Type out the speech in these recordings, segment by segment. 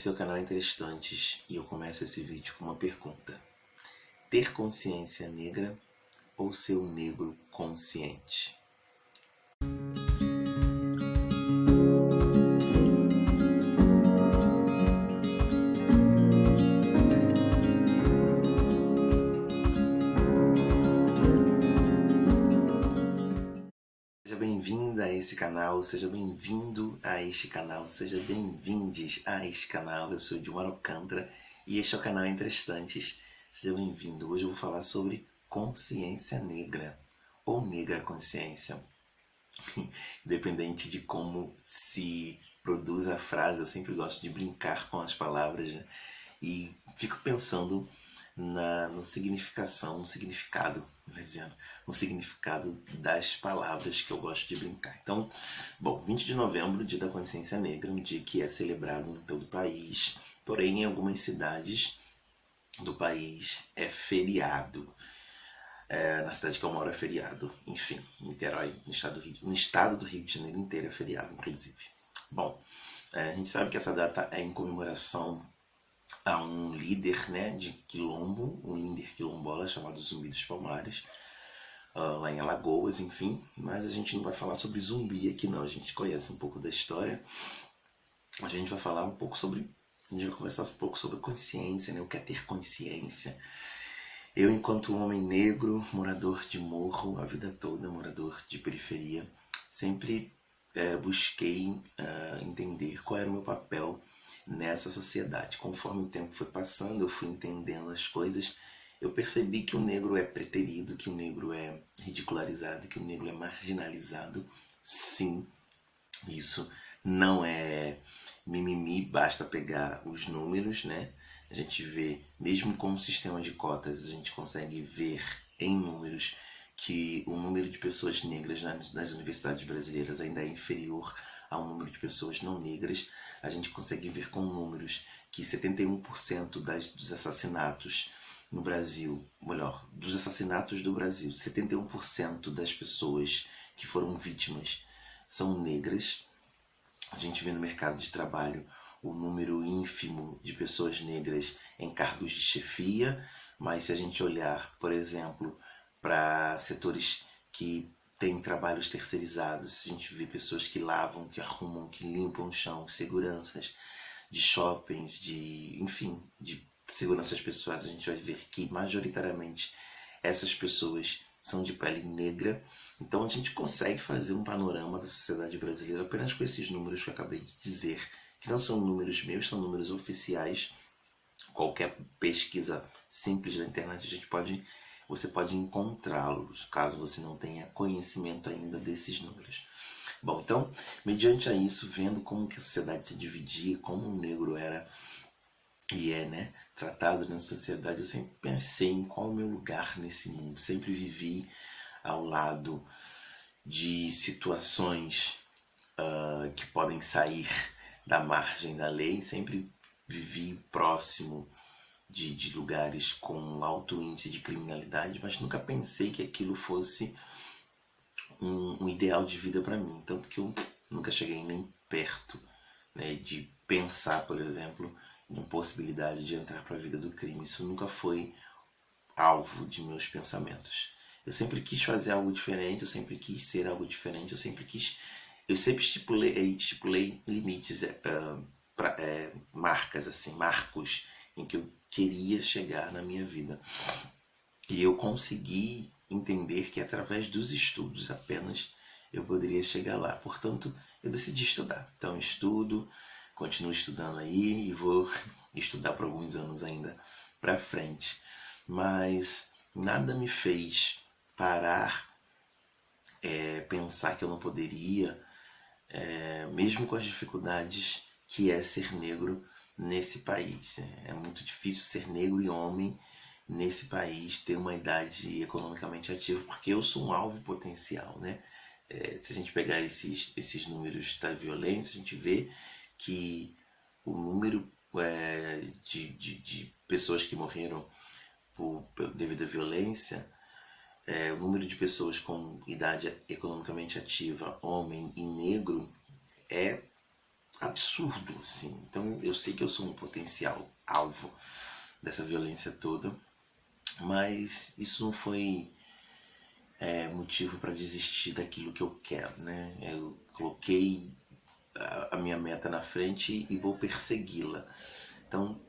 Esse é o canal Interestantes e eu começo esse vídeo com uma pergunta. Ter consciência negra ou ser um negro consciente? Seja bem-vinda a esse canal, seja bem-vindo a este canal, seja bem-vindes a este canal. Eu sou Dilmar Alcântara e este é o canal Interestantes. Seja bem-vindo. Hoje eu vou falar sobre consciência negra ou negra consciência. Independente de como se produz a frase, eu sempre gosto de brincar com as palavras, né? E fico pensando no significado, melhor dizendo, no significado das palavras que eu gosto de brincar. Então, bom, 20 de novembro, Dia da Consciência Negra, um dia que é celebrado em todo o país, porém em algumas cidades do país é feriado. Na cidade que eu moro é feriado, enfim, em Niterói, no estado do Rio de Janeiro inteiro é feriado, inclusive. Bom, a gente sabe que essa data é em comemoração a um líder, né, de quilombo, um líder quilombola chamado Zumbi dos Palmares, lá em Alagoas, enfim. Mas a gente não vai falar sobre Zumbi aqui não, a gente conhece um pouco da história. A gente vai falar um pouco sobre, a gente vai conversar um pouco sobre consciência, né, o que é ter consciência. Eu, enquanto homem negro, morador de morro a vida toda, morador de periferia, sempre busquei entender qual era o meu papel nessa sociedade. Conforme o tempo foi passando, eu fui entendendo as coisas, eu percebi que o negro é preterido, que o negro é ridicularizado, que o negro é marginalizado. Sim, isso não é mimimi, basta pegar os números, né? A gente vê, mesmo com o sistema de cotas, a gente consegue ver em números que o número de pessoas negras nas universidades brasileiras ainda é inferior ao número de pessoas não negras. A gente consegue ver com números que 71% dos assassinatos no Brasil, melhor, dos assassinatos do Brasil, 71% das pessoas que foram vítimas são negras. A gente vê no mercado de trabalho o número ínfimo de pessoas negras em cargos de chefia, mas se a gente olhar, por exemplo, para setores que têm trabalhos terceirizados, a gente vê pessoas que lavam, que arrumam, que limpam o chão, seguranças de shoppings, enfim, de seguranças pessoais, a gente vai ver que majoritariamente essas pessoas são de pele negra. Então a gente consegue fazer um panorama da sociedade brasileira apenas com esses números que eu acabei de dizer, que não são números meus, são números oficiais. Qualquer pesquisa simples na internet você pode encontrá-los, caso você não tenha conhecimento ainda desses números. Bom, então, mediante a isso, vendo como que a sociedade se dividia, como o negro era e é, né, tratado na sociedade, eu sempre pensei em qual é o meu lugar nesse mundo. Sempre vivi ao lado de situações que podem sair da margem da lei, sempre vivi próximo de lugares com alto índice de criminalidade, mas nunca pensei que aquilo fosse um ideal de vida para mim, tanto que eu nunca cheguei nem perto, né, de pensar, por exemplo, em possibilidade de entrar para a vida do crime. Isso nunca foi alvo de meus pensamentos. Eu sempre quis fazer algo diferente, eu sempre quis ser algo diferente, eu sempre estipulei limites, marcas, assim, marcos em que eu queria chegar na minha vida. E eu consegui entender que através dos estudos apenas eu poderia chegar lá. Portanto, eu decidi estudar. Então, estudo, continuo estudando aí e vou estudar por alguns anos ainda para frente. Mas nada me fez parar, pensar que eu não poderia, mesmo com as dificuldades que é ser negro nesse país. É muito difícil ser negro e homem nesse país, ter uma idade economicamente ativa, porque eu sou um alvo potencial, né? Se a gente pegar esses números da violência, a gente vê que o número de pessoas que morreram devido à violência, o número de pessoas com idade economicamente ativa, homem e negro, é absurdo, assim. Então eu sei que eu sou um potencial alvo dessa violência toda, mas isso não foi motivo para desistir daquilo que eu quero, né? Eu coloquei a minha meta na frente e vou persegui-la. Então,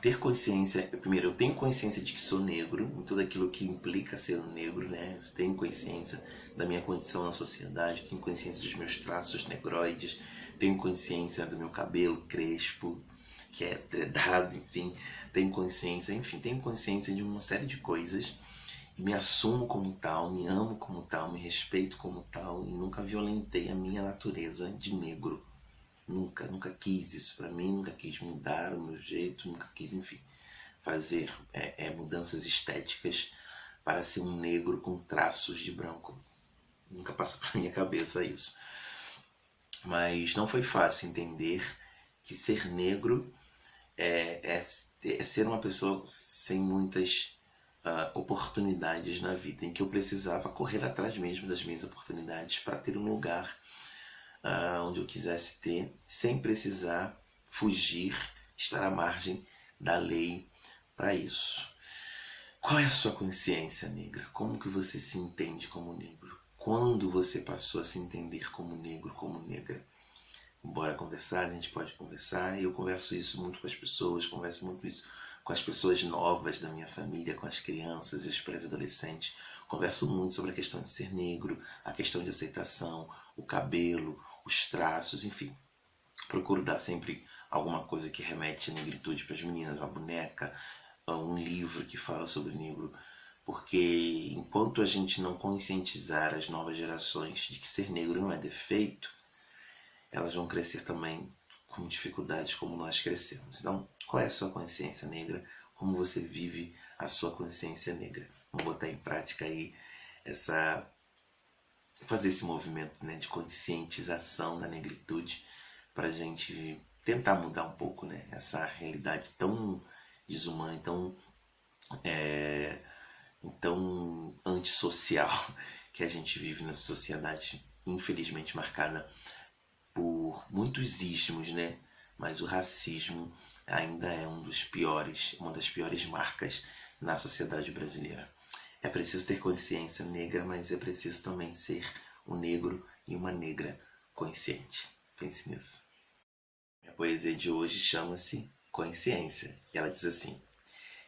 ter consciência, primeiro, eu tenho consciência de que sou negro, em tudo aquilo que implica ser um negro, né? Eu tenho consciência da minha condição na sociedade, tenho consciência dos meus traços negroides, tenho consciência do meu cabelo crespo, que é dreadado, enfim, tenho consciência de uma série de coisas. E me assumo como tal, me amo como tal, me respeito como tal e nunca violentei a minha natureza de negro. Nunca quis isso pra mim, nunca quis mudar o meu jeito, nunca quis, enfim, fazer mudanças estéticas para ser um negro com traços de branco. Nunca passou pela minha cabeça isso. Mas não foi fácil entender que ser negro é ser uma pessoa sem muitas oportunidades na vida, em que eu precisava correr atrás mesmo das minhas oportunidades para ter um lugar onde eu quisesse ter, sem precisar fugir, estar à margem da lei para isso. Qual é a sua consciência negra? Como que você se entende como negro? Quando você passou a se entender como negro, como negra? Bora conversar, a gente pode conversar. Eu converso isso muito com as pessoas, converso muito isso com as pessoas novas da minha família, com as crianças e os pré-adolescentes. Converso muito sobre a questão de ser negro, a questão de aceitação, o cabelo, os traços, enfim. Procuro dar sempre alguma coisa que remete à negritude para as meninas, uma boneca, um livro que fala sobre negro, porque enquanto a gente não conscientizar as novas gerações de que ser negro não é defeito, elas vão crescer também com dificuldades como nós crescemos. Então, qual é a sua consciência negra? Como você vive a sua consciência negra? Vamos botar em prática aí fazer esse movimento, né, de conscientização da negritude para a gente tentar mudar um pouco, né, essa realidade tão desumana, tão antissocial que a gente vive nessa sociedade, infelizmente marcada por muitos ismos, né? Mas o racismo ainda é uma das piores marcas na sociedade brasileira. É preciso ter consciência negra, mas é preciso também ser um negro e uma negra consciente. Pense nisso. A poesia de hoje chama-se Consciência e ela diz assim: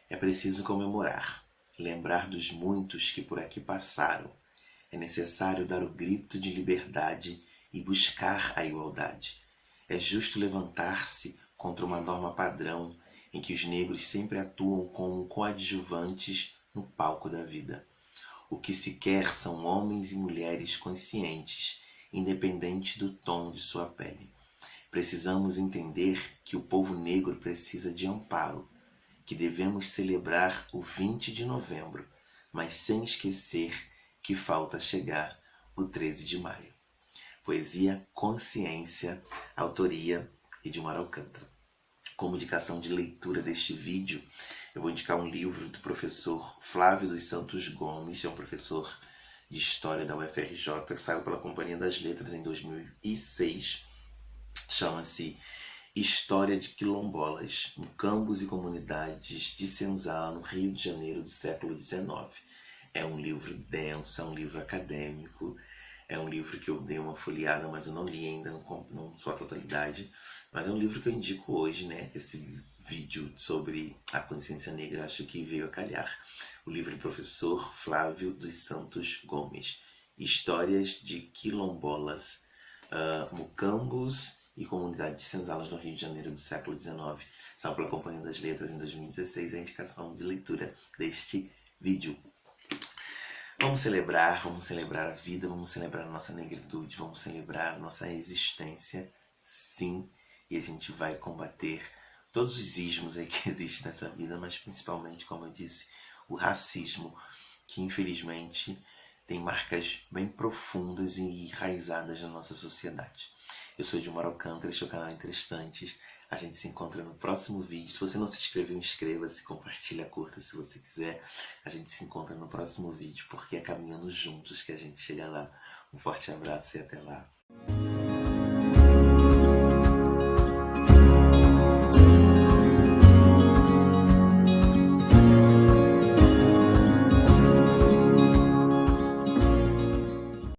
é preciso comemorar, lembrar dos muitos que por aqui passaram. É necessário dar o grito de liberdade e buscar a igualdade. É justo levantar-se contra uma norma padrão em que os negros sempre atuam como coadjuvantes no palco da vida. O que se quer são homens e mulheres conscientes, independente do tom de sua pele. Precisamos entender que o povo negro precisa de amparo, que devemos celebrar o 20 de novembro, mas sem esquecer que falta chegar o 13 de maio. Poesia Consciência, autoria Edmar Alcântara. Como indicação de leitura deste vídeo, eu vou indicar um livro do professor Flávio dos Santos Gomes, é um professor de História da UFRJ, que saiu pela Companhia das Letras em 2006. Chama-se História de Quilombolas, Mucambos e Comunidades de Senzala, no Rio de Janeiro do século XIX. É um livro denso, é um livro acadêmico, é um livro que eu dei uma folheada, mas eu não li ainda, não sua totalidade. Mas é um livro que eu indico hoje, né? Esse vídeo sobre a consciência negra, acho que veio a calhar. O livro do professor Flávio dos Santos Gomes. Histórias de Quilombolas, Mucambos e Comunidade de Senzalas no Rio de Janeiro do século XIX. Saiu pela Companhia das Letras em 2016, a indicação de leitura deste vídeo. Vamos celebrar a vida, vamos celebrar a nossa negritude, vamos celebrar a nossa existência, sim, e a gente vai combater todos os ismos aí que existem nessa vida, mas principalmente, como eu disse, o racismo, que infelizmente tem marcas bem profundas e enraizadas na nossa sociedade. Eu sou Edmar Alcântara, este é o canal Entre Estantes. A gente se encontra no próximo vídeo. Se você não se inscreveu, inscreva-se, compartilha, curta se você quiser. A gente se encontra no próximo vídeo, porque é caminhando juntos que a gente chega lá. Um forte abraço e até lá.